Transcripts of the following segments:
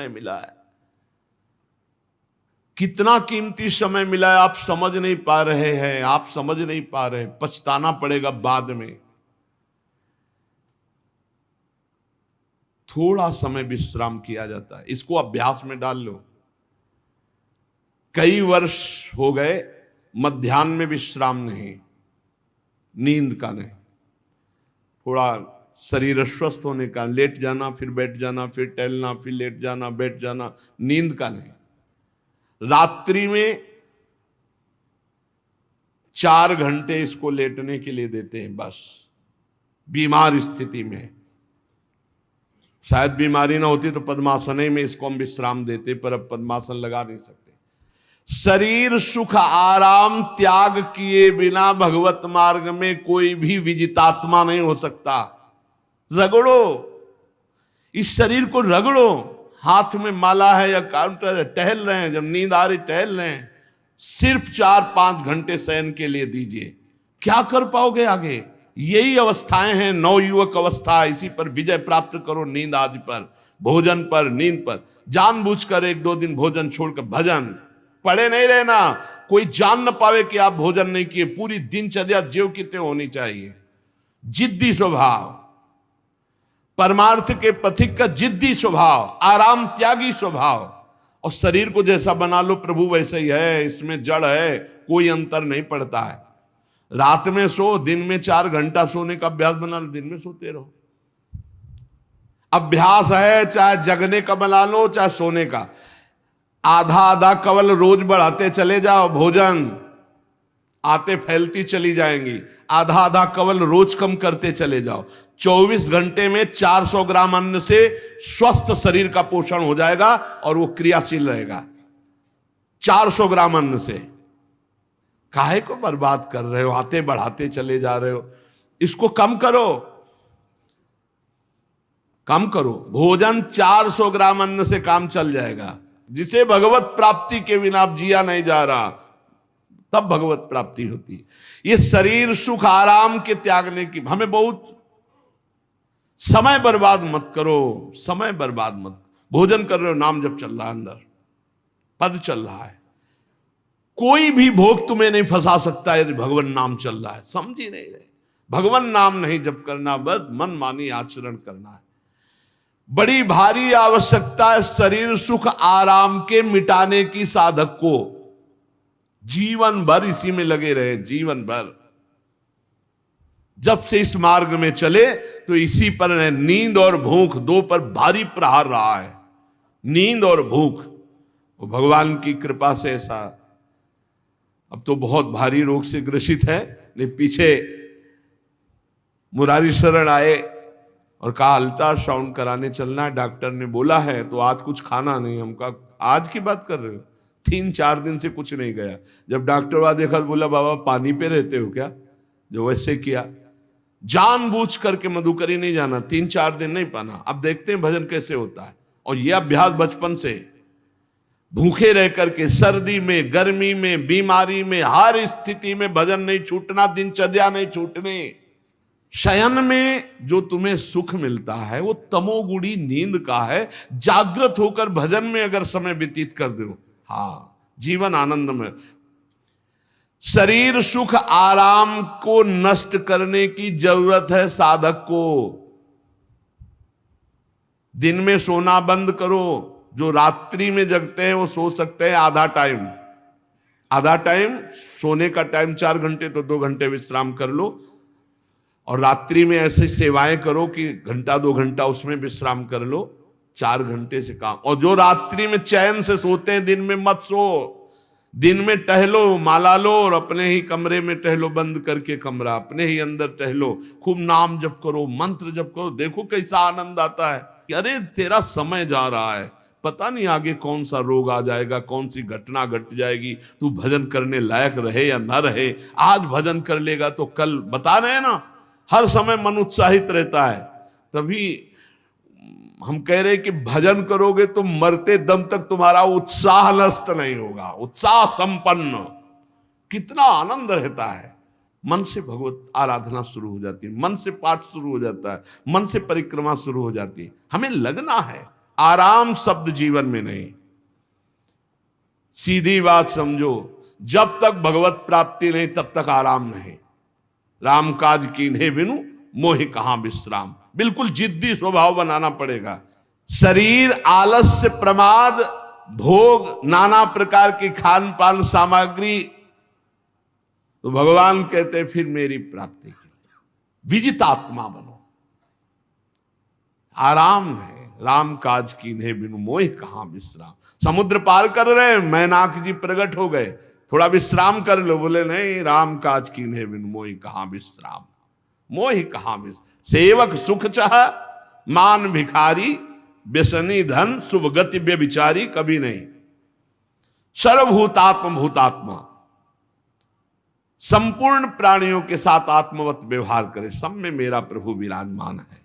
समय मिला है, कितना कीमती समय मिला है, आप समझ नहीं पा रहे हैं, आप समझ नहीं पा रहे, पछताना पड़ेगा बाद में। थोड़ा समय विश्राम किया जाता है, इसको अभ्यास में डाल लो। कई वर्ष हो गए मध्याह्न में विश्राम नहीं, नींद का नहीं, थोड़ा शरीर स्वस्थ होने का, लेट जाना फिर बैठ जाना, फिर टहलना, फिर लेट जाना बैठ जाना, नींद का नहीं। रात्रि में 4 घंटे इसको लेटने के लिए देते हैं बस, बीमार स्थिति में। शायद बीमारी ना होती तो पद्मासन में इसको हम विश्राम देते, पर अब पद्मासन लगा नहीं सकते। शरीर सुख आराम त्याग किए बिना भगवत मार्ग में कोई भी विजितात्मा नहीं हो सकता। रगड़ो, इस शरीर को रगड़ो, हाथ में माला है या काउंटर है, टहल रहे हैं, जब नींद आ रही टहल रहे हैं, सिर्फ 4-5 घंटे शयन के लिए दीजिए। क्या कर पाओगे आगे? यही अवस्थाएं हैं, नवयुवक अवस्था। इसी पर विजय प्राप्त करो, नींद आदि पर, भोजन पर, नींद पर। जानबूझकर 1-2 दिन भोजन छोड़कर भजन पड़े नहीं रहना, कोई जान न पावे कि आप भोजन नहीं किए। पूरी दिनचर्या ज्यों की त्यों होनी चाहिए। जिद्दी स्वभाव, परमार्थ के पथिक का जिद्दी स्वभाव, आराम त्यागी स्वभाव। और शरीर को जैसा बना लो प्रभु वैसे ही है, इसमें जड़ है, कोई अंतर नहीं पड़ता है। रात में सो, दिन में 4 घंटा सोने का अभ्यास बना लो, दिन में सोते रहो। अभ्यास है, चाहे जगने का बना लो चाहे सोने का। आधा आधा कवल रोज बढ़ाते चले जाओ, भोजन आते फैलती चली जाएंगी। आधा आधा कवल रोज कम करते चले जाओ। 24 घंटे में 400 ग्राम अन्न से स्वस्थ शरीर का पोषण हो जाएगा और वो क्रियाशील रहेगा। 400 ग्राम अन्न से काहे को बर्बाद कर रहे हो? आते बढ़ाते चले जा रहे हो। इसको कम करो, कम करो। भोजन 400 ग्राम अन्न से काम चल जाएगा। जिसे भगवत प्राप्ति के बिना जिया नहीं जा रहा, तब भगवत प्राप्ति होती। ये शरीर सुख आराम के त्यागने की, हमें बहुत समय बर्बाद मत करो, समय बर्बाद मत। भोजन कर रहे हो, नाम जब चल रहा है, अंदर पद चल रहा है, कोई भी भोग तुम्हें नहीं फंसा सकता यदि भगवान नाम चल रहा है। समझ ही नहीं रहे, भगवान नाम नहीं जप करना, बस मन मानी आचरण करना है। बड़ी भारी आवश्यकता है शरीर सुख आराम के मिटाने की साधक को। जीवन भर इसी में लगे रहे, जीवन भर। जब से इस मार्ग में चले तो इसी पर है। नींद और भूख दो पर भारी प्रहार रहा है, नींद और भूख। वो भगवान की कृपा से ऐसा, अब तो बहुत भारी रोग से ग्रसित है, लेकिन पीछे मुरारी शरण आए और कहा अल्ट्रासाउंड कराने चलना है, डॉक्टर ने बोला है तो आज कुछ खाना नहीं। हम कहा आज की बात कर रहे हो? 3-4 दिन से कुछ नहीं गया। जब डॉक्टर वहां देखा तो बोला बाबा पानी पे रहते हो क्या? जो वैसे किया, जानबूझ करके मधुकरी नहीं जाना, 3-4 दिन नहीं पाना। अब देखते हैं भजन कैसे होता है। और यह अभ्यास बचपन से, भूखे रह करके, सर्दी में, गर्मी में, बीमारी में, हर स्थिति में भजन नहीं छूटना, दिनचर्या नहीं छूटनी। शयन में जो तुम्हें सुख मिलता है वो तमोगुणी नींद का है। जागृत होकर भजन में अगर समय व्यतीत कर दो, हाँ, जीवन आनंद में। शरीर सुख आराम को नष्ट करने की जरूरत है साधक को। दिन में सोना बंद करो। जो रात्रि में जगते हैं वो सो सकते हैं आधा टाइम, आधा टाइम सोने का टाइम 4 घंटे, तो 2 घंटे विश्राम कर लो। और रात्रि में ऐसी सेवाएं करो कि 1-2 घंटा उसमें विश्राम कर लो, 4 घंटे से काम। और जो रात्रि में चैन से सोते हैं, दिन में मत सो। दिन में टहलो, माला लो और अपने ही कमरे में टहलो, बंद करके कमरा, अपने ही अंदर टहलो, खूब नाम जप करो, मंत्र जप करो। देखो कैसा आनंद आता है कि अरे तेरा समय जा रहा है, पता नहीं आगे कौन सा रोग आ जाएगा, कौन सी घटना घट जाएगी, तू भजन करने लायक रहे या ना रहे। आज भजन कर लेगा तो कल, बता रहे हैं ना, हर समय मन उत्साहित रहता है। तभी हम कह रहे हैं कि भजन करोगे तो मरते दम तक तुम्हारा उत्साह नष्ट नहीं होगा, उत्साह संपन्न। कितना आनंद रहता है। मन से भगवत आराधना शुरू हो जाती है, मन से पाठ शुरू हो जाता है, मन से परिक्रमा शुरू हो जाती है। हमें लगना है, आराम शब्द जीवन में नहीं। सीधी बात समझो, जब तक भगवत प्राप्ति नहीं तब तक आराम नहीं। राम काज कीन्हे बिनु मोहि कहां विश्राम। बिल्कुल जिद्दी स्वभाव बनाना पड़ेगा। शरीर, आलस्य, प्रमाद, भोग, नाना प्रकार की खान पान सामग्री, तो भगवान कहते फिर मेरी प्राप्ति के लिए विजितात्मा बनो। आराम है, राम काज कीन्हे बिनु मोहि कहां विश्राम। समुद्र पार कर रहे हैं, मैनाक जी प्रकट हो गए, थोड़ा विश्राम कर लो। बोले नहीं, राम काज कीन्हे बिनु मोहि कहां विश्राम। मोहि कहां विश्राम। सेवक सुख चाह मान भिखारी, व्यसनी धन शुभ गति व्यभिचारी, कभी नहीं। सर्वभूतात्म भूतात्मा, संपूर्ण प्राणियों के साथ आत्मवत व्यवहार करे, सब में मेरा प्रभु विराजमान है।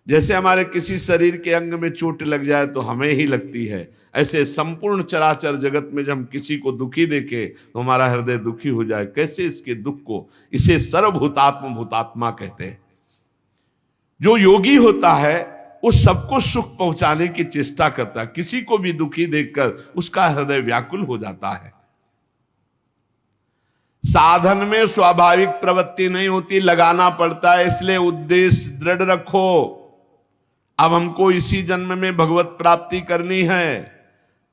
जैसे हमारे किसी शरीर के अंग में चोट लग जाए तो हमें ही लगती है, ऐसे संपूर्ण चराचर जगत में जब हम किसी को दुखी देखे तो हमारा हृदय दुखी हो जाए। कैसे इसके दुख को, इसे सर्वभूतात्म भूतात्मा कहते हैं। जो योगी होता है वो सबको सुख पहुंचाने की चेष्टा करता है, किसी को भी दुखी देखकर उसका हृदय व्याकुल हो जाता है। साधन में स्वाभाविक प्रवृत्ति नहीं होती, लगाना पड़ता है, इसलिए उद्देश्य दृढ़ रखो। अब हमको इसी जन्म में भगवत प्राप्ति करनी है।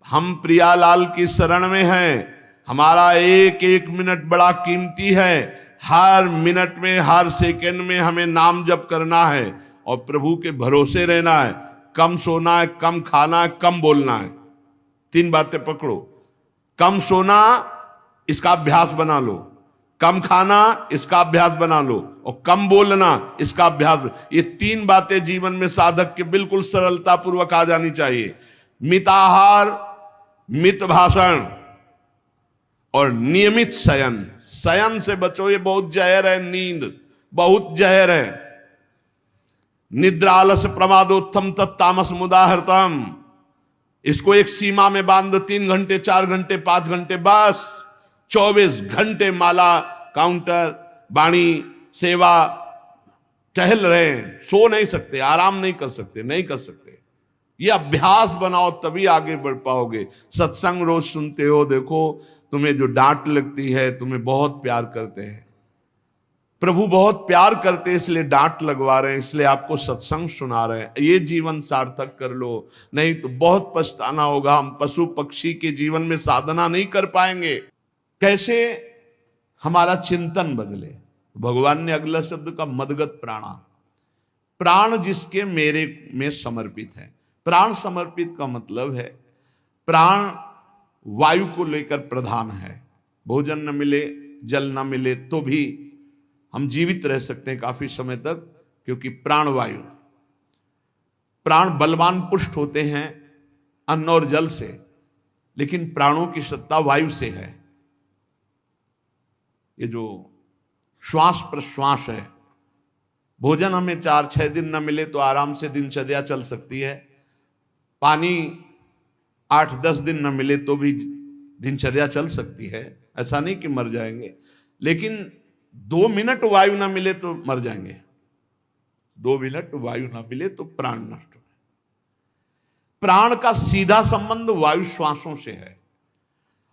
हम प्रियालाल की शरण में हैं। हमारा एक एक मिनट बड़ा कीमती है। हर मिनट में, हर सेकंड में हमें नाम जप करना है और प्रभु के भरोसे रहना है। कम सोना है, कम खाना है, कम बोलना है। 3 बातें पकड़ो। कम सोना, इसका अभ्यास बना लो। कम खाना, इसका अभ्यास बना लो। और कम बोलना, इसका अभ्यास। ये 3 बातें जीवन में साधक के बिल्कुल सरलता पूर्वक आ जानी चाहिए। मिताहार, मित भाषण और नियमित शयन। शयन से बचो, ये बहुत जहर है। नींद बहुत जहर है। निद्रा आलस प्रमादोत्थम तत्तामस मुदाहृतम। इसको एक सीमा में बांध दो। 3 घंटे, 4 घंटे, 5 घंटे, बस 24 घंटे माला, काउंटर, वाणी, सेवा, टहल रहे हैं। सो नहीं सकते, आराम नहीं कर सकते, नहीं कर सकते। ये अभ्यास बनाओ तभी आगे बढ़ पाओगे। सत्संग रोज सुनते हो, देखो तुम्हें जो डांट लगती है, तुम्हें बहुत प्यार करते हैं। प्रभु बहुत प्यार करते हैं, इसलिए डांट लगवा रहे हैं, इसलिए आपको सत्संग सुना रहे हैं। ये जीवन सार्थक कर लो, नहीं तो बहुत पछताना होगा। हम पशु पक्षी के जीवन में साधना नहीं कर पाएंगे। कैसे हमारा चिंतन बदले। भगवान ने अगला शब्द का मदगत प्राणा। प्राण जिसके मेरे में समर्पित है। प्राण समर्पित का मतलब है प्राण वायु को लेकर प्रधान है। भोजन न मिले, जल न मिले तो भी हम जीवित रह सकते हैं काफी समय तक, क्योंकि प्राण वायु। प्राण बलवान पुष्ट होते हैं अन्न और जल से, लेकिन प्राणों की सत्ता वायु से है। ये जो श्वास प्रश्वास है, भोजन हमें 4-6 दिन न मिले तो आराम से दिनचर्या चल सकती है। पानी 8-10 दिन न मिले तो भी दिनचर्या चल सकती है, ऐसा नहीं कि मर जाएंगे। लेकिन 2 मिनट वायु ना मिले तो मर जाएंगे। 2 मिनट वायु ना मिले तो प्राण नष्ट हो। प्राण का सीधा संबंध वायु श्वासों से है।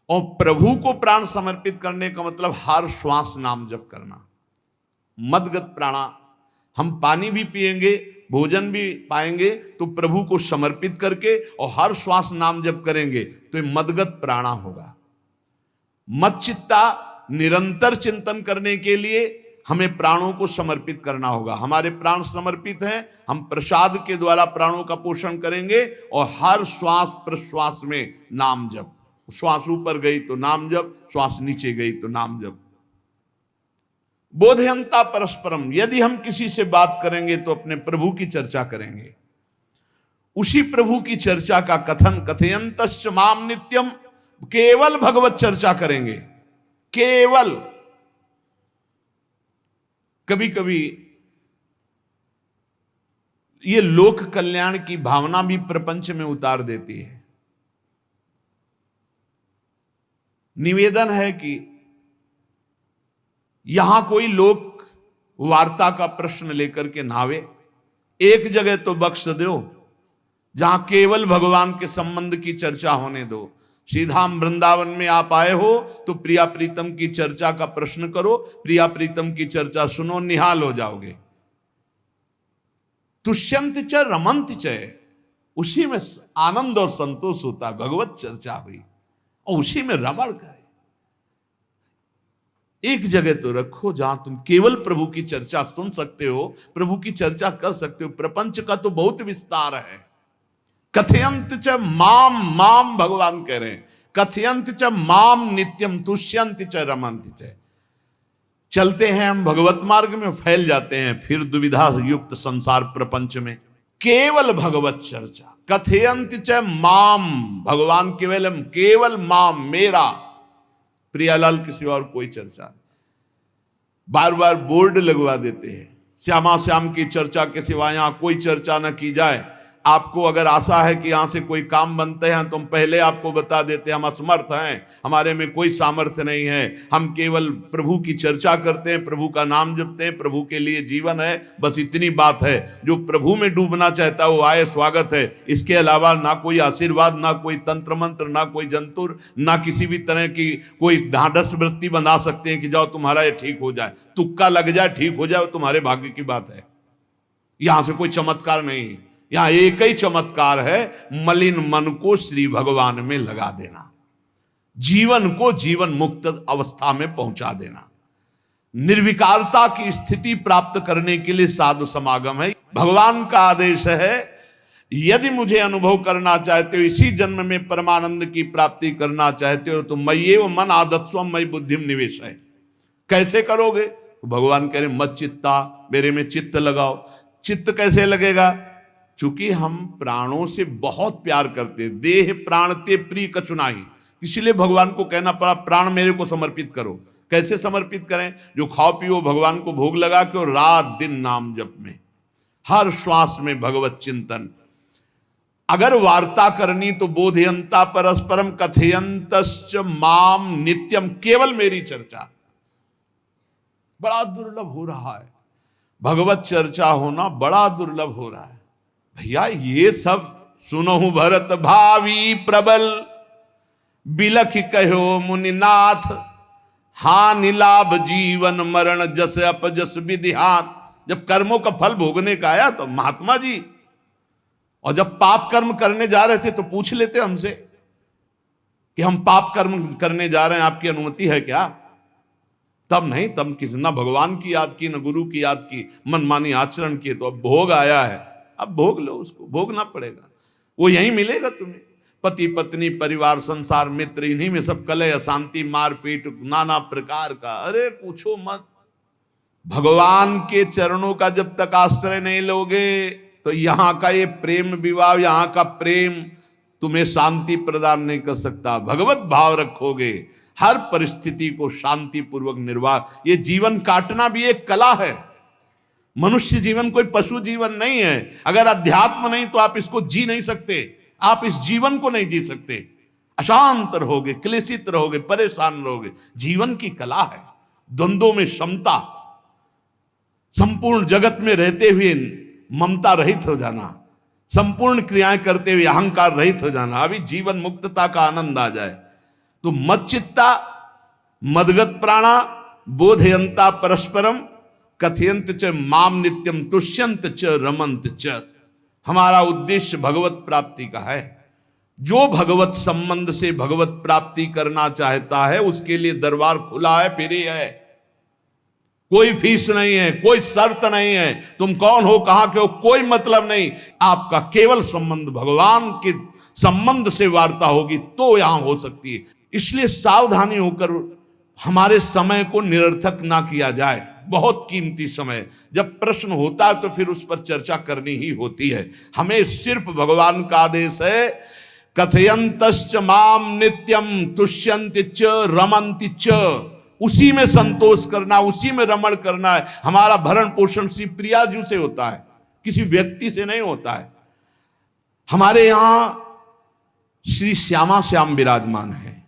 और प्रभु को प्राण समर्पित करने का मतलब हर श्वास नाम जप करना। मदगत प्राणा। हम पानी भी पिएंगे, भोजन भी पाएंगे तो प्रभु को समर्पित करके और हर श्वास नाम जप करेंगे तो ये मदगत प्राणा होगा। मत चित्ता, निरंतर चिंतन करने के लिए हमें प्राणों को समर्पित करना होगा। हमारे प्राण समर्पित हैं, हम प्रसाद के द्वारा प्राणों का पोषण करेंगे और हर श्वास प्रश्वास में नाम जप। श्वास ऊपर गई तो नाम जप, श्वास नीचे गई तो नाम जप। बोधयंता परस्परम। यदि हम किसी से बात करेंगे तो अपने प्रभु की चर्चा करेंगे। उसी प्रभु की चर्चा का कथन कथयंतश्च माम नित्यम। केवल भगवत चर्चा करेंगे, केवल। कभी कभी ये लोक कल्याण की भावना भी प्रपंच में उतार देती है। निवेदन है कि यहां कोई लोक वार्ता का प्रश्न लेकर के नावे, एक जगह तो बख्श दो, जहां केवल भगवान के संबंध की चर्चा होने दो। सीधा वृंदावन में आप आए हो तो प्रिया प्रीतम की चर्चा का प्रश्न करो, प्रिया प्रीतम की चर्चा सुनो, निहाल हो जाओगे। तुष्यंत च रमंत च, उसी में आनंद और संतोष होता है। भगवत चर्चा हुई और उसी में रमण करे। एक जगह तो रखो जहां तुम केवल प्रभु की चर्चा सुन सकते हो, प्रभु की चर्चा कर सकते हो। प्रपंच का तो बहुत विस्तार है। कथयंत च माम, माम भगवान कह रहे हैं, कथयंत च माम नित्यम तुष्यंत च रमंत च। चलते हैं हम भगवत मार्ग में, फैल जाते हैं फिर दुविधा युक्त संसार प्रपंच में। केवल भगवत चर्चा, कथयंत च माम, भगवान केवलम, केवल माम, मेरा, प्रियालाल किसी और कोई चर्चा नहीं। बार बार बोर्ड लगवा देते हैं, श्यामा श्याम की चर्चा के सिवा यहां कोई चर्चा न की जाए। आपको अगर आशा है कि यहां से कोई काम बनते हैं तो हम पहले आपको बता देते हैं हम असमर्थ हैं, हमारे में कोई सामर्थ्य नहीं है। हम केवल प्रभु की चर्चा करते हैं, प्रभु का नाम जपते हैं, प्रभु के लिए जीवन है, बस इतनी बात है। जो प्रभु में डूबना चाहता है वो आए, स्वागत है। इसके अलावा ना कोई आशीर्वाद, ना कोई तंत्र मंत्र, ना कोई जंतुर, ना किसी भी तरह की कोई ढांढस वृत्ति बना सकते हैं कि जाओ तुम्हारा ये ठीक हो जाए, तुक्का लग जाए, ठीक हो जाए, तुम्हारे भाग्य की बात है। यहां से कोई चमत्कार नहीं, यहां एक ही चमत्कार है, मलिन मन को श्री भगवान में लगा देना, जीवन को जीवन मुक्त अवस्था में पहुंचा देना। निर्विकारता की स्थिति प्राप्त करने के लिए साधु समागम है। भगवान का आदेश है, यदि मुझे अनुभव करना चाहते हो, इसी जन्म में परमानंद की प्राप्ति करना चाहते हो तो मय्येव मन आदत्स्व मयि बुद्धिम निवेश है। कैसे करोगे? तो भगवान कह रहे मत चित्ता, मेरे में चित्त लगाओ। चित्त कैसे लगेगा? चूंकि हम प्राणों से बहुत प्यार करते, देह प्राण ते प्रिय कछु नाही, इसलिए भगवान को कहना पड़ा प्राण मेरे को समर्पित करो। कैसे समर्पित करें? जो खाओ पियो भगवान को भोग लगा के, और रात दिन नाम जप में, हर श्वास में भगवत चिंतन। अगर वार्ता करनी तो बोधयंता परस्परम कथयंतश्च माम नित्यम, केवल मेरी चर्चा। बड़ा दुर्लभ हो रहा है, भगवत चर्चा होना बड़ा दुर्लभ हो रहा है। भैया ये सब सुनहु भरत भावी प्रबल, बिलख कहो मुनिनाथ, हानि लाभ जीवन मरण जस अपजस विधिहात। जब कर्मों का फल भोगने का आया तो महात्मा जी, और जब पाप कर्म करने जा रहे थे तो पूछ लेते हमसे कि हम पाप कर्म करने जा रहे हैं, आपकी अनुमति है क्या? तब नहीं, तब किसी ना भगवान की याद की, न गुरु की याद की, मनमानी आचरण किए। तो अब भोग आया है, अब भोग लो, उसको भोगना पड़ेगा, वो यहीं मिलेगा तुम्हें। पति पत्नी परिवार संसार मित्र, इन्हीं में सब कलह अशांति मारपीट नाना प्रकार का। अरे पूछो मत, भगवान के चरणों का जब तक आश्रय नहीं लोगे तो यहां का ये प्रेम विवाह, यहां का प्रेम तुम्हें शांति प्रदान नहीं कर सकता। भगवत भाव रखोगे, हर परिस्थिति को शांति पूर्वक निर्वाह। ये जीवन काटना भी एक कला है। मनुष्य जीवन कोई पशु जीवन नहीं है। अगर अध्यात्म नहीं तो आप इसको जी नहीं सकते, आप इस जीवन को नहीं जी सकते। अशांत रहोगे, क्लेशित रहोगे, परेशान रहोगे। जीवन की कला है द्वंद्वों में समता, संपूर्ण जगत में रहते हुए ममता रहित हो जाना, संपूर्ण क्रियाएं करते हुए अहंकार रहित हो जाना, अभी जीवन मुक्तता का आनंद आ जाए। तो मच्चित्ता मदगत प्राणा बोधयंता परस्परम कथयंत च माम नित्यम तुष्यंत च रमंत च। हमारा उद्देश्य भगवत प्राप्ति का है। जो भगवत संबंध से भगवत प्राप्ति करना चाहता है उसके लिए दरबार खुला है, फ्री है, कोई फीस नहीं है, कोई शर्त नहीं है। तुम कौन हो, कहां के हो, कोई मतलब नहीं। आपका केवल संबंध भगवान के संबंध से वार्ता होगी तो यहां हो सकती है। इसलिए सावधानी होकर हमारे समय को निरर्थक ना किया जाए। बहुत कीमती समय, जब प्रश्न होता है तो फिर उस पर चर्चा करनी ही होती है। हमें सिर्फ भगवान का आदेश है, कथयंतश्च माम नित्यम तुष्यन्ति च रमन्ति च। उसी में संतोष करना, उसी में रमण करना है। हमारा भरण पोषण श्री प्रिया जी से होता है, किसी व्यक्ति से नहीं होता है। हमारे यहां श्री श्यामा श्याम विराजमान है,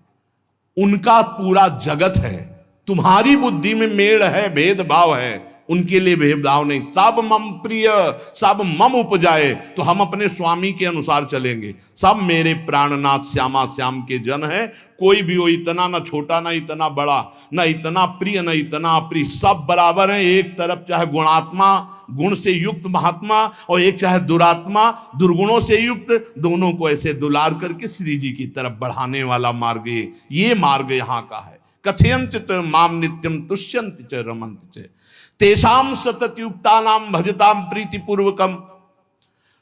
उनका पूरा जगत है। तुम्हारी बुद्धि में मेड़ है, भेदभाव है, उनके लिए भेदभाव नहीं, सब मम प्रिय, सब मम उपजाए, तो हम अपने स्वामी के अनुसार चलेंगे। सब मेरे प्राणनाथ श्यामा श्याम के जन है, कोई भी हो, इतना ना छोटा ना इतना बड़ा, ना इतना प्रिय ना इतना अप्रिय, सब बराबर है। एक तरफ चाहे गुणात्मा, गुण से युक्त महात्मा, और एक चाहे दुरात्मा, दुर्गुणों से युक्त, दोनों को ऐसे दुलार करके श्री जी की तरफ बढ़ाने वाला मार्ग, ये मार्ग यहाँ का है। कथयंत माम नित्यम तुष्यंत च रमंत च तेषाम सतत युक्ता नाम भजताम प्रीति पूर्वकम।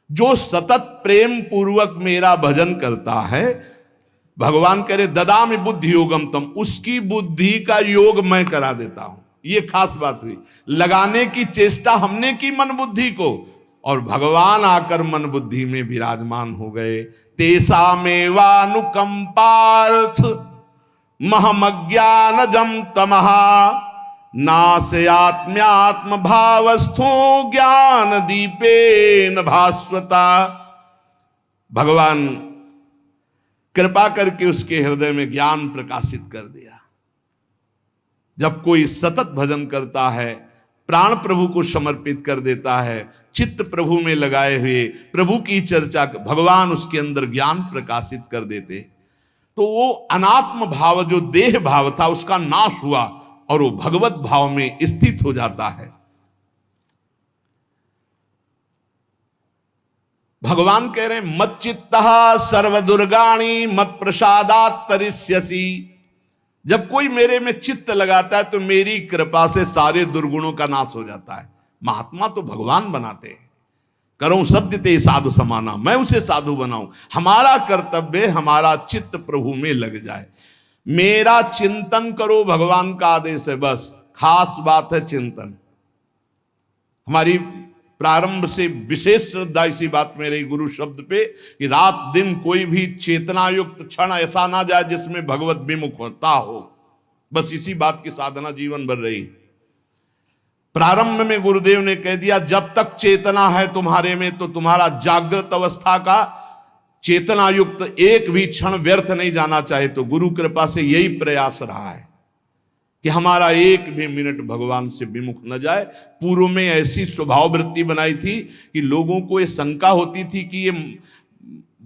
जो सतत प्रेम पूर्वक मेरा भजन करता है, भगवान करे ददामि बुद्धि योगम तम, उसकी बुद्धि का योग मैं करा देता हूं। ये खास बात हुई, लगाने की चेष्टा हमने की मन बुद्धि को, और भगवान आकर मन बुद्धि में विराजमान हो गए। तेषामेवानुकंपार्थ महमज्ञानजम तमहा नास्यात्म्यात्म भावस्थो ज्ञान दीपेन भास्वता। भगवान कृपा करके उसके हृदय में ज्ञान प्रकाशित कर दिया। जब कोई सतत भजन करता है, प्राण प्रभु को समर्पित कर देता है, चित्त प्रभु में लगाए हुए प्रभु की चर्चा, भगवान उसके अंदर ज्ञान प्रकाशित कर देते, तो वो अनात्म भाव जो देह भाव था उसका नाश हुआ और वो भगवत भाव में स्थित हो जाता है। भगवान कह रहे हैं मत चित्तः सर्वदुर्गाणि मत प्रसादात् तरिष्यसि। जब कोई मेरे में चित्त लगाता है तो मेरी कृपा से सारे दुर्गुणों का नाश हो जाता है। महात्मा तो भगवान बनाते हैं, करो सत्य ते साधु समाना, मैं उसे साधु बनाऊं। हमारा कर्तव्य, हमारा चित्त प्रभु में लग जाए, मेरा चिंतन करो, भगवान का आदेश है। बस खास बात है चिंतन। हमारी प्रारंभ से विशेष श्रद्धा इसी बात में रही गुरु शब्द पे, कि रात दिन कोई भी चेतना युक्त क्षण ऐसा ना जाए जिसमें भगवत विमुख होता हो। बस इसी बात की साधना जीवन भर रही। प्रारंभ में गुरुदेव ने कह दिया, जब तक चेतना है तुम्हारे में तो तुम्हारा जागृत अवस्था का चेतना युक्त एक भी क्षण व्यर्थ नहीं जाना चाहे। तो गुरु कृपा से यही प्रयास रहा है कि हमारा एक भी मिनट भगवान से विमुख न जाए। पूर्व में ऐसी स्वभाव वृत्ति बनाई थी कि लोगों को ये शंका होती थी कि ये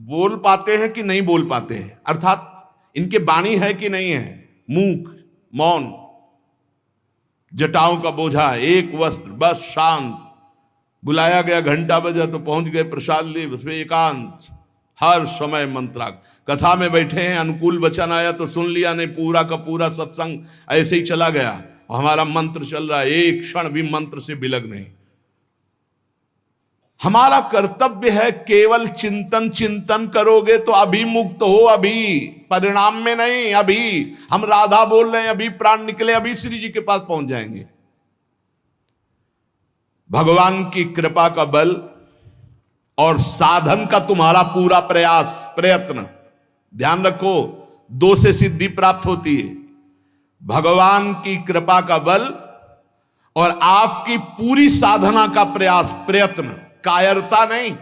बोल पाते हैं कि नहीं बोल पाते हैं, अर्थात इनके वाणी है कि नहीं है, मूक मौन, जटाओं का बोझा, एक वस्त्र, बस शांत। बुलाया गया, घंटा बजा तो पहुंच गए, प्रसाद लिए, उसमें एकांत, हर समय मंत्राग। कथा में बैठे हैं, अनुकूल वचन आया तो सुन लिया, नहीं पूरा का पूरा सत्संग ऐसे ही चला गया। हमारा मंत्र चल रहा है, एक क्षण भी मंत्र से बिलग नहीं। हमारा कर्तव्य है केवल चिंतन। चिंतन करोगे तो अभी मुक्त हो, अभी परिणाम में नहीं। अभी हम राधा बोल रहे हैं, अभी प्राण निकले, अभी श्री जी के पास पहुंच जाएंगे। भगवान की कृपा का बल और साधन का तुम्हारा पूरा प्रयास प्रयत्न, ध्यान रखो, दो से सिद्धि प्राप्त होती है। भगवान की कृपा का बल और आपकी पूरी साधना का प्रयास प्रयत्न, कायरता नहीं।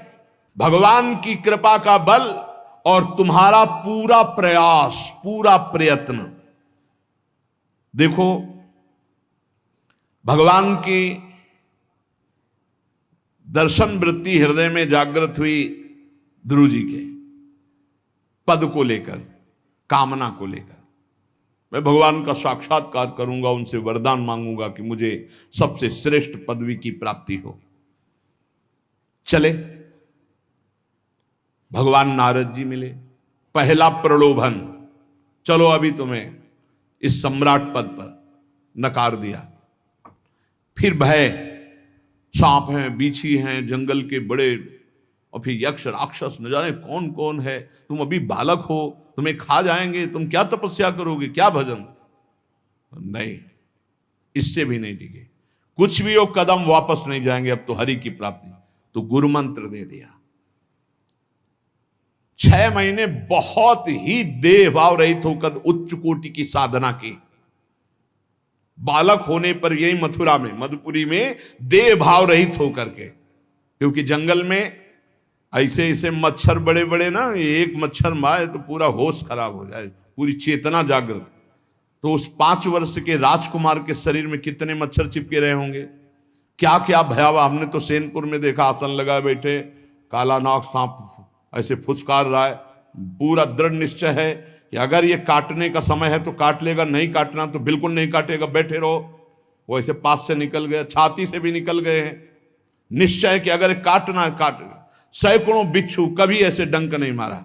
भगवान की कृपा का बल और तुम्हारा पूरा प्रयास, पूरा प्रयत्न। देखो, भगवान की दर्शन वृत्ति हृदय में जागृत हुई ध्रुव जी के पद को लेकर, कामना को लेकर। मैं भगवान का साक्षात्कार करूंगा, उनसे वरदान मांगूंगा कि मुझे सबसे श्रेष्ठ पदवी की प्राप्ति हो। चले, भगवान नारद जी मिले। पहला प्रलोभन, चलो अभी तुम्हें इस सम्राट पद पर नकार दिया। फिर भय, सांप हैं, बीछी हैं, जंगल के बड़े, और फिर यक्ष राक्षस, न जाने कौन कौन है। तुम अभी बालक हो, तुम्हें खा जाएंगे, तुम क्या तपस्या करोगे, क्या भजन। नहीं, इससे भी नहीं टिके। कुछ भी हो, कदम वापस नहीं जाएंगे, अब तो हरि की प्राप्ति। तो गुरु मंत्र दे दिया। 6 महीने बहुत ही देह भाव रहित होकर उच्च कोटि की साधना की। बालक होने पर यही मथुरा में, मधुपुरी में देह भाव रहित होकर के, क्योंकि जंगल में ऐसे ऐसे मच्छर बड़े बड़े ना, एक मच्छर मारे तो पूरा होश खराब हो जाए, पूरी चेतना जागृत। तो उस 5 वर्ष के राजकुमार के शरीर में कितने मच्छर चिपके रहे होंगे। क्या क्या भयावह। हमने तो सेनपुर में देखा, आसन लगा बैठे, काला नाग सांप ऐसे फुसकार रहा है। पूरा दृढ़ निश्चय है कि अगर ये काटने का समय है तो काट लेगा, नहीं काटना तो बिल्कुल नहीं काटेगा, बैठे रहो। वो ऐसे पास से निकल गए, छाती से भी निकल गए हैं। निश्चय कि अगर काटना है काट। सैकड़ों बिच्छू, कभी ऐसे डंक नहीं मारा।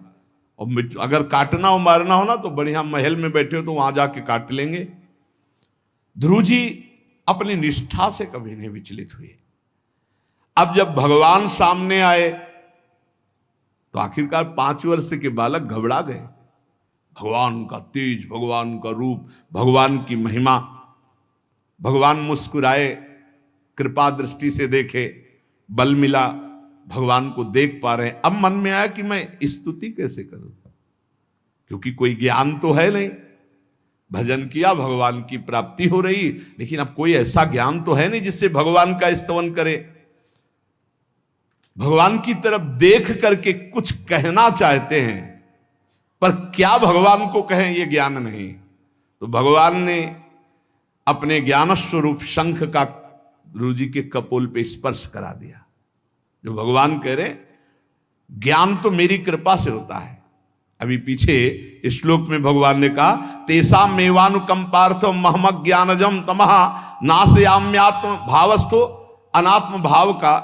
और अगर काटना हो मारना हो ना तो बढ़िया महल में बैठे हो तो वहां जाके काट लेंगे। ध्रुव जी अपनी निष्ठा से कभी नहीं विचलित हुए। अब जब भगवान सामने आए तो आखिरकार 5 वर्ष के बालक घबरा गए। भगवान का तेज, भगवान का रूप, भगवान की महिमा। भगवान मुस्कुराए, कृपा दृष्टि से देखे, बल मिला, भगवान को देख पा रहे हैं। अब मन में आया कि मैं स्तुति कैसे करूं, क्योंकि कोई ज्ञान तो है नहीं। भजन किया, भगवान की प्राप्ति हो रही, लेकिन अब कोई ऐसा ज्ञान तो है नहीं जिससे भगवान का स्तवन करे। भगवान की तरफ देख करके कुछ कहना चाहते हैं, पर क्या भगवान को कहें ये ज्ञान नहीं। तो भगवान ने अपने ज्ञान स्वरूप शंख का ध्रुव जी के कपोल पे स्पर्श करा दिया। जो भगवान कह रहे, ज्ञान तो मेरी कृपा से होता है। अभी पीछे इस श्लोक में भगवान ने कहा, तेसा मेवानुकंपार्थ महमक ज्ञानजम तमः नाशयाम्यात्म भावस्थो। अनात्म भाव का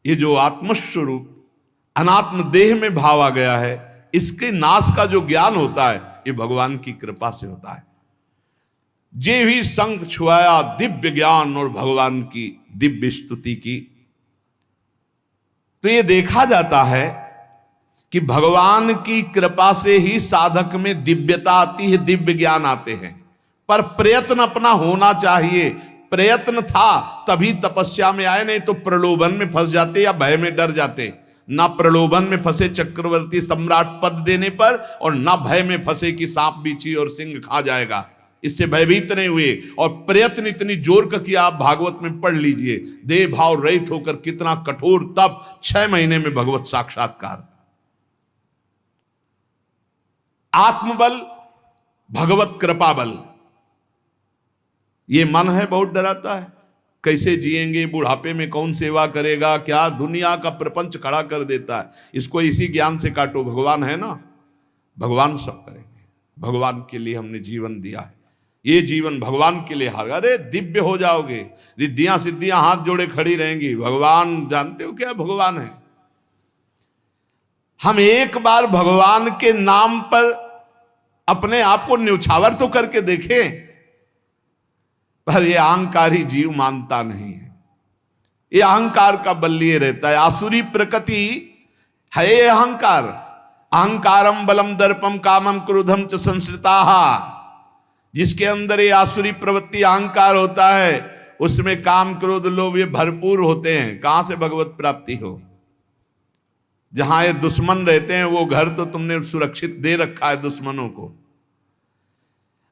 ये जो आत्मस्वरूप अनात्म देह में भाव आ गया है, इसके नाश का जो ज्ञान होता है ये भगवान की कृपा से होता है। जे भी संग छुआया दिव्य ज्ञान और भगवान की दिव्य स्तुति की। तो ये देखा जाता है कि भगवान की कृपा से ही साधक में दिव्यता आती है, दिव्य ज्ञान आते हैं। पर प्रयत्न अपना होना चाहिए। प्रयत्न था तभी तपस्या में आए, नहीं तो प्रलोभन में फंस जाते या भय में डर जाते। ना प्रलोभन में फंसे चक्रवर्ती सम्राट पद देने पर, और ना भय में फंसे कि सांप बिच्छी और सिंह खा जाएगा, इससे भयभीत नहीं हुए। और प्रयत्न इतनी जोर का किया, आप भागवत में पढ़ लीजिए, देह भाव रहित होकर कितना कठोर तप, 6 महीने में भगवत साक्षात्कार। आत्मबल, भगवत कृपा बल। ये मन है बहुत डराता है, कैसे जिएंगे, बुढ़ापे में कौन सेवा करेगा, क्या दुनिया का प्रपंच खड़ा कर देता है। इसको इसी ज्ञान से काटो, भगवान है ना, भगवान सब करेंगे। भगवान के लिए हमने जीवन दिया है, ये जीवन भगवान के लिए हार। अरे दिव्य हो जाओगे, रिद्धियां सिद्धियां हाथ जोड़े खड़ी रहेंगी। भगवान जानते हो क्या भगवान है। हम एक बार भगवान के नाम पर अपने आप को न्यौछावर तो करके देखें, पर यह अहंकारी जीव मानता नहीं है। ये अहंकार का बल लिए रहता है। आसुरी प्रकृति है ये अहंकार। अहंकारम बलम दर्पम कामम क्रोधम च संश्रिताः। जिसके अंदर ये आसुरी प्रवृत्ति अहंकार होता है, उसमें काम क्रोध लोभ ये भरपूर होते हैं। कहां से भगवत प्राप्ति हो। जहां ये दुश्मन रहते हैं वो घर तो तुमने सुरक्षित दे रखा है दुश्मनों को।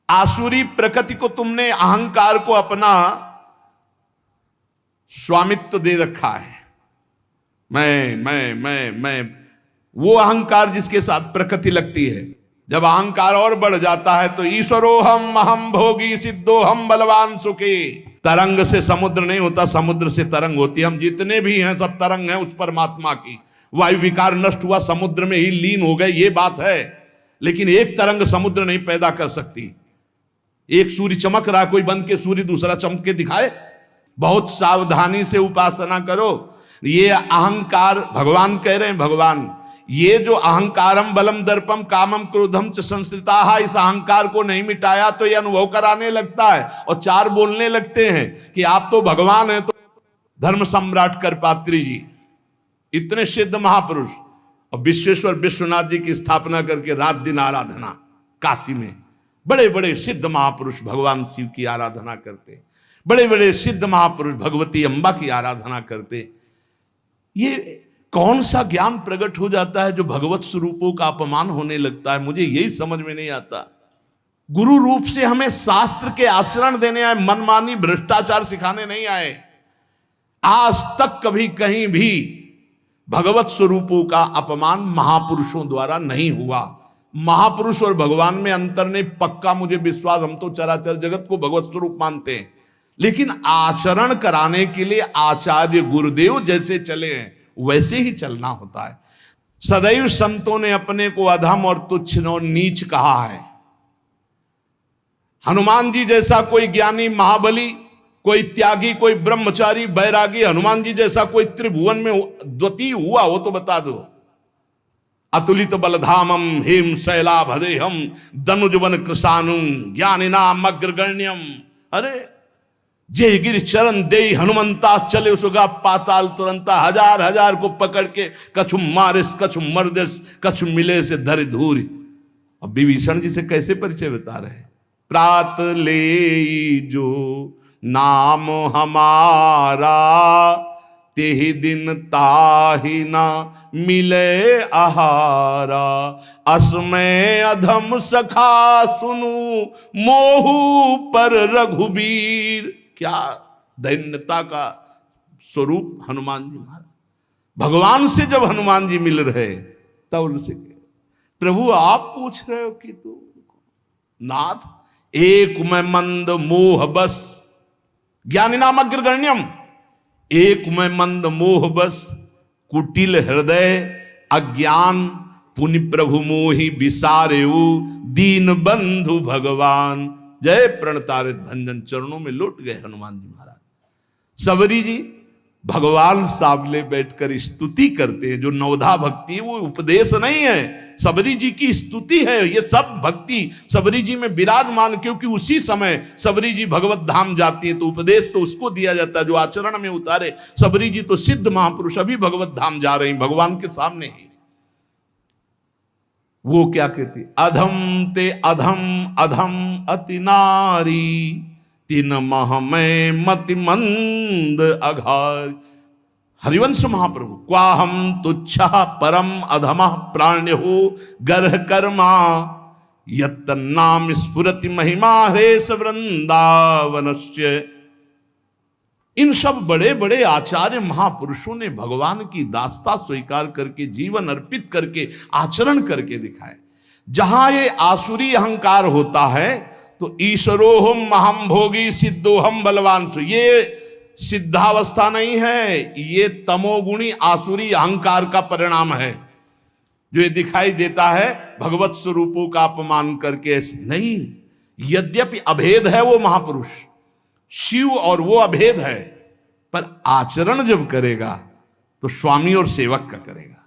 आसुरी प्रकृति को तुमने, अहंकार को अपना स्वामित्व दे रखा है। मैं वो अहंकार जिसके साथ प्रकृति लगती है। जब अहंकार और बढ़ जाता है तो ईश्वरोहम अहम भोगी सिद्धोहम बलवान सुखी। तरंग से समुद्र नहीं होता, समुद्र से तरंग होती है। हम जितने भी हैं सब तरंग हैं उस परमात्मा की। वायु विकार नष्ट हुआ, समुद्र में ही लीन हो गए, ये बात है। लेकिन एक तरंग समुद्र नहीं पैदा कर सकती। एक सूर्य चमक रहा, कोई बंद के सूर्य दूसरा चमक के दिखाए। बहुत सावधानी से उपासना करो। ये अहंकार, भगवान कह रहे हैं, भगवान ये जो अहंकारम बलम दर्पम कामम क्रोधम च संश्रिताः, इस अहंकार को नहीं मिटाया तो ये अनुभव कराने लगता है और 4 बोलने लगते हैं कि आप तो भगवान हैं। तो धर्म सम्राट करपात्री जी, इतने सिद्ध महापुरुष, और विश्वेश्वर विश्वनाथ जी की स्थापना करके रात दिन आराधना। काशी में बड़े बड़े सिद्ध महापुरुष भगवान शिव की आराधना करते, बड़े बड़े सिद्ध महापुरुष भगवती अम्बा की आराधना करते। ये कौन सा ज्ञान प्रकट हो जाता है जो भगवत स्वरूपों का अपमान होने लगता है। मुझे यही समझ में नहीं आता। गुरु रूप से हमें शास्त्र के आचरण देने आए, मनमानी भ्रष्टाचार सिखाने नहीं आए। आज तक कभी कहीं भी भगवत स्वरूपों का अपमान महापुरुषों द्वारा नहीं हुआ। महापुरुष और भगवान में अंतर नहीं, पक्का मुझे विश्वास। हम तो चराचर जगत को भगवत स्वरूप मानते हैं, लेकिन आचरण कराने के लिए आचार्य गुरुदेव जैसे चले हैं वैसे ही चलना होता है। सदैव संतों ने अपने को अधम और तुच्छ और नीच कहा है। हनुमान जी जैसा कोई ज्ञानी, महाबली, कोई त्यागी, कोई ब्रह्मचारी, बैरागी, हनुमान जी जैसा कोई त्रिभुवन में द्वितीय हुआ हो तो बता दो। अतुलित बलधामम हेम शैलाभदेहम दनुजवन कृशानुम ज्ञानिनाम अग्रगण्यम। अरे जय गिर चरण दे हनुमंता चले उसगा पाताल तुरंता। हजार हजार को पकड़ के कछु मारिस कछु मर्दिस कछु मिले से धर धूरी। अब विभीषण जी से कैसे परिचय बता रहे हैं। प्रात ले जो नाम हमारा तेहि दिन ताहि ना मिले आहारा। असमय अधम सखा सुनु मोहु पर रघुबीर। क्या दैन्यता का स्वरूप हनुमान जी महाराज। भगवान से जब हनुमान जी मिल रहे तब उनसे प्रभु आप पूछ रहे हो कि तू नाथ एक मैं मंद मोह बस ज्ञानी नाम अग्रगण्यम। एक मैं मंद मोह बस कुटिल हृदय अज्ञान पुनि प्रभु मोहि विसारेऊ दीन बंधु भगवान। जय प्रणतारित भंजन चरणों में लौट गए हनुमान जी महाराज। सबरी जी भगवान सामने बैठकर स्तुति करते हैं। जो नवधा भक्ति है वो उपदेश नहीं है, सबरी जी की स्तुति है। ये सब भक्ति सबरी जी में विराजमान, क्योंकि उसी समय सबरी जी भगवत धाम जाती है तो उपदेश तो उसको दिया जाता है जो आचरण में उतारे। सबरी जी तो सिद्ध महापुरुष अभी भगवत धाम जा रहे हैं भगवान के सामने ही। वो क्या कहती, अधम ते अधम अधम अति नारी तीन मह में मति मंद अघार। हरिवंश महाप्रभु क्वाहम तुच्छ परम अधम प्राण्य हो गर्ह कर्मा यत्तन्नाम स्फुरति महिमा हरेश वृंदावनस्य। इन सब बड़े बड़े आचार्य महापुरुषों ने भगवान की दास्ता स्वीकार करके जीवन अर्पित करके आचरण करके दिखाए। जहां ये आसुरी अहंकार होता है तो ईश्वरोहम महम भोगी सिद्धोहम बलवान। ये सिद्धावस्था नहीं है, ये तमोगुणी आसुरी अहंकार का परिणाम है जो ये दिखाई देता है भगवत स्वरूपों का अपमान करके। नहीं, यद्यपि अभेद है वो महापुरुष शिव और वो अभेद है, पर आचरण जब करेगा तो स्वामी और सेवक का करेगा।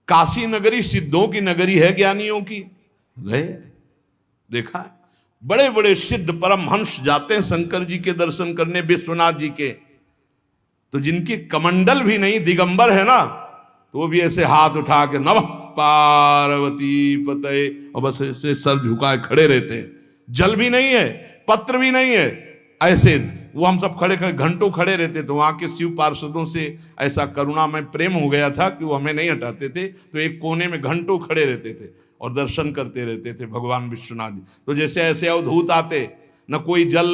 काशी नगरी सिद्धों की नगरी है, ज्ञानियों की गए देखा। बड़े बड़े सिद्ध परमहंस जाते हैं शंकर जी के दर्शन करने, विश्वनाथ जी के, तो जिनके कमंडल भी नहीं दिगंबर है ना, तो वो भी ऐसे हाथ उठा के नमः पार्वती पते और बस ऐसे सर झुकाए खड़े रहते हैं। जल भी नहीं है, पत्र भी नहीं है, ऐसे वो हम सब खड़े खड़े घंटों खड़े रहते। तो वहां के शिव पार्षदों से ऐसा करुणा में प्रेम हो गया था कि वो हमें नहीं हटाते थे, तो एक कोने में घंटों खड़े रहते थे और दर्शन करते रहते थे भगवान विश्वनाथ जी। तो जैसे ऐसे अवधूत आते, न कोई जल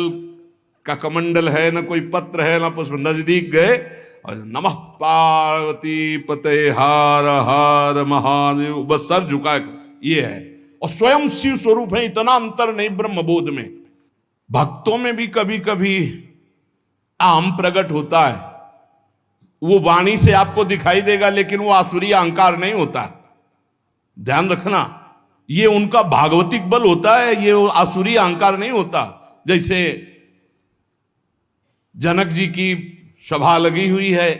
का कमंडल है, न कोई पत्र है, न पुष्प, नजदीक गए और नमः पार्वती पते हार हार महादेव, बस सर झुकाए। ये है, और स्वयं शिव स्वरूप है, इतना अंतर नहीं ब्रह्मबोध में। भक्तों में भी कभी कभी आम प्रकट होता है, वो वाणी से आपको दिखाई देगा, लेकिन वो आसुरी अहंकार नहीं होता। ध्यान रखना, ये उनका भागवतिक बल होता है, ये आसुरी अहंकार नहीं होता। जैसे जनक जी की सभा लगी हुई है,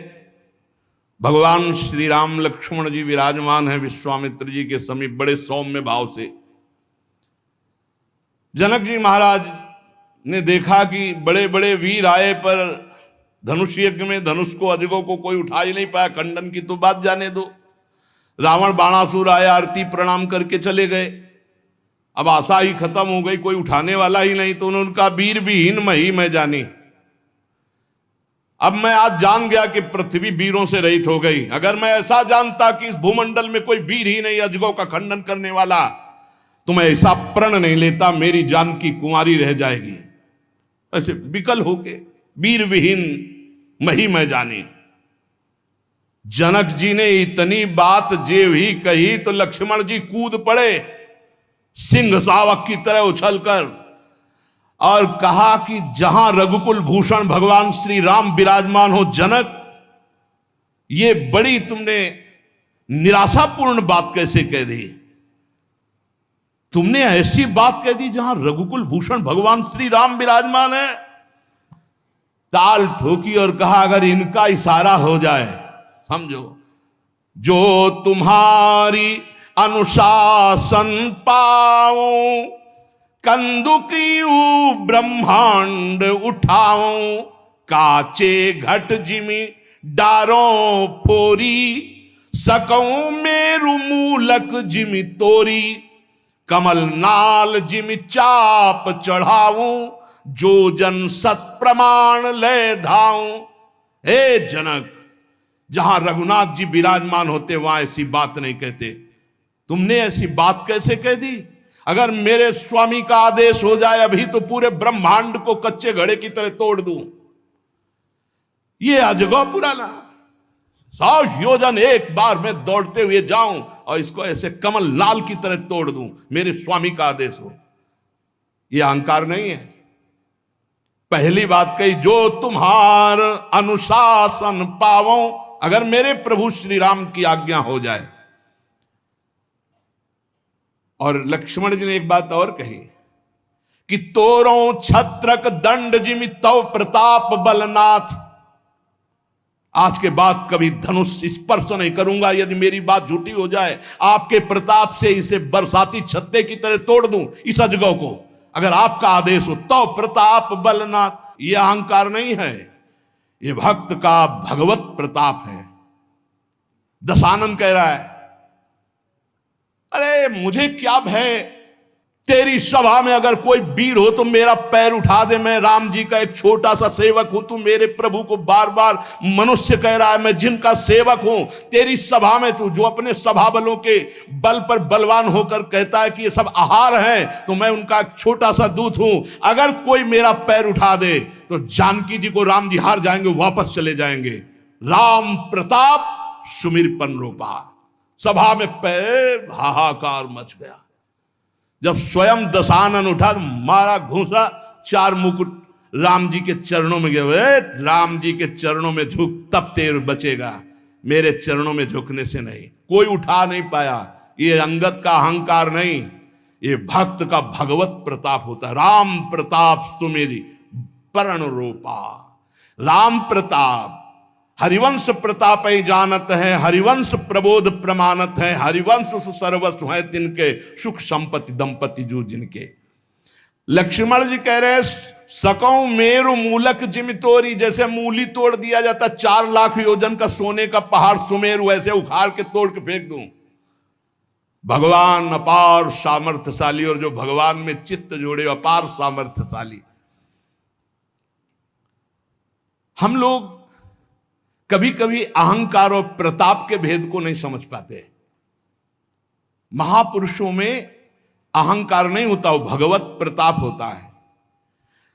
भगवान श्री राम लक्ष्मण जी विराजमान है विश्वामित्र जी के समीप बड़े सौम्य भाव से। जनक जी महाराज ने देखा कि बड़े बड़े वीर आए, पर धनुष यज्ञ में धनुष को अजगों को कोई उठा ही नहीं पाया, खंडन की तो बात जाने दो। रावण बाणासुर आया, आरती प्रणाम करके चले गए। अब आशा ही खत्म हो गई, कोई उठाने वाला ही नहीं, तो उन्होंने उनका वीर विहीन मही मैं जानी। अब मैं आज जान गया कि पृथ्वी वीरों से रहित हो गई। अगर मैं ऐसा जानता कि इस भूमंडल में कोई वीर ही नहीं अजगों का खंडन करने वाला, तो मैं ऐसा प्रण नहीं लेता, मेरी जान की कुंवारी रह जाएगी। ऐसे विकल होके वीर विहीन मही मैं जानी। जनक जी ने इतनी बात जेव ही कही तो लक्ष्मण जी कूद पड़े सिंह शावक की तरह उछलकर। और कहा कि जहां रघुकुल भूषण भगवान श्री राम विराजमान हो जनक, ये बड़ी तुमने निराशापूर्ण बात कैसे कह दी? तुमने ऐसी बात कह दी जहां रघुकुल भूषण भगवान श्री राम विराजमान है। ताल ठोकी और कहा अगर इनका इशारा हो जाए, समझो, जो तुम्हारी अनुशासन पाओ, कंदुकियू ब्रह्मांड उठाओ, काचे घट जिमी डारों फोरी, सकऊं मेरु मूलक जिमी तोरी, कमल नाल जिमी चाप चढ़ाऊं, जो जन सत प्रमाण ले धाऊं। हे जनक, जहां रघुनाथ जी विराजमान होते वहां ऐसी बात नहीं कहते। तुमने ऐसी बात कैसे कह दी? अगर मेरे स्वामी का आदेश हो जाए अभी तो पूरे ब्रह्मांड को कच्चे घड़े की तरह तोड़ दूं। ये अजगौ पुराना 100 योजन एक बार में दौड़ते हुए जाऊं और इसको ऐसे कमल लाल की तरह तोड़ दूं, मेरे स्वामी का आदेश हो। यह अहंकार नहीं है। पहली बात कही, जो तुम्हार अनुशासन पावो, अगर मेरे प्रभु श्री राम की आज्ञा हो जाए। और लक्ष्मण जी ने एक बात और कही कि तोरों छत्रक दंड जिमि तव प्रताप बलनाथ। आज के बाद कभी धनुष स्पर्श नहीं करूंगा यदि मेरी बात झूठी हो जाए। आपके प्रताप से इसे बरसाती छत्ते की तरह तोड़ दूं इस अजगौ को, अगर आपका आदेश हो। तव प्रताप बलनाथ, यह अहंकार नहीं है, यह भक्त का भगवत प्रताप है। दशानन कह रहा है, अरे मुझे क्या भय, तेरी सभा में अगर कोई वीर हो तो मेरा पैर उठा दे। मैं राम जी का एक छोटा सा सेवक हूं, तू मेरे प्रभु को बार बार मनुष्य कह रहा है, मैं जिनका सेवक हूं। तेरी सभा में तू जो अपने सभा बलों के बल पर बलवान होकर कहता है कि ये सब आहार हैं, तो मैं उनका एक छोटा सा दूत हूं। अगर कोई मेरा पैर उठा दे तो जानकी जी को राम जी हार जाएंगे, वापस चले जाएंगे। राम प्रताप सुमिरपन रूपा। सभा में पैर हाहाकार मच गया। जब स्वयं दशानन उठा तो मारा घूसा, 4 मुकुट राम जी के चरणों में गए। राम जी के चरणों में झुक, तब तेर बचेगा, मेरे चरणों में झुकने से नहीं। कोई उठा नहीं पाया। ये अंगत का अहंकार नहीं, ये भक्त का भगवत प्रताप होता है। राम प्रताप सुमेरी पर्ण रूपा। राम प्रताप हरिवंश प्रताप ही जानत है, हरिवंश प्रबोध प्रमाणत है, हरिवंश सर्वस्व है तिनके, सुख संपत्ति दंपति जो जिनके। लक्ष्मण जी कह रहे, सकऊं मेरु मूलक जिमि तोरी। जैसे मूली तोड़ दिया जाता 4 लाख योजन का सोने का पहाड़ सुमेरु, ऐसे उखाड़ के तोड़ के फेंक दूं। भगवान अपार सामर्थ्यशाली, और जो भगवान में चित्त जोड़े अपार सामर्थ्यशाली। हम लोग कभी कभी अहंकार और प्रताप के भेद को नहीं समझ पाते। महापुरुषों में अहंकार नहीं होता, वो भगवत प्रताप होता है।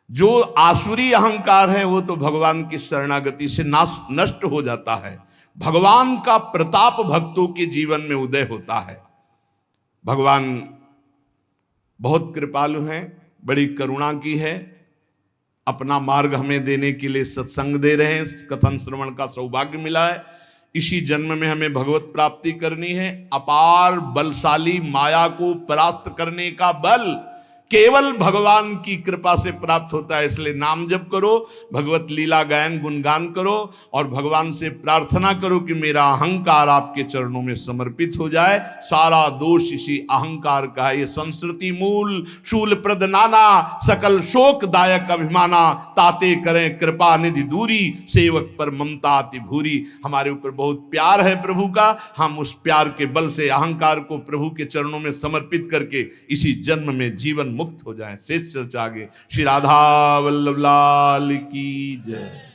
जो आसुरी अहंकार है वो तो भगवान की शरणागति से नष्ट हो जाता है। भगवान का प्रताप भक्तों के जीवन में उदय होता है। भगवान बहुत कृपालु हैं, बड़ी करुणा की है। अपना मार्ग हमें देने के लिए सत्संग दे रहे हैं, कथन श्रवण का सौभाग्य मिला है। इसी जन्म में हमें भगवत प्राप्ति करनी है। अपार बलशाली माया को परास्त करने का बल केवल भगवान की कृपा से प्राप्त होता है। इसलिए नाम जप करो, भगवत लीला गायन गुणगान करो और भगवान से प्रार्थना करो कि मेरा अहंकार आपके चरणों में समर्पित हो जाए। सारा दोष इसी अहंकार का है। ये संस्कृति मूल शूल प्रद नाना, सकल शोकदायक अभिमाना, ताते करें कृपा निधि दूरी, सेवक पर ममता अति भूरी। हमारे ऊपर बहुत प्यार है प्रभु का, हम उस प्यार के बल से अहंकार को प्रभु के चरणों में समर्पित करके इसी जन्म में जीवन मुक्त हो जाए। शेष चर्चा आगे। श्री राधा वल्लभ लाल की जय।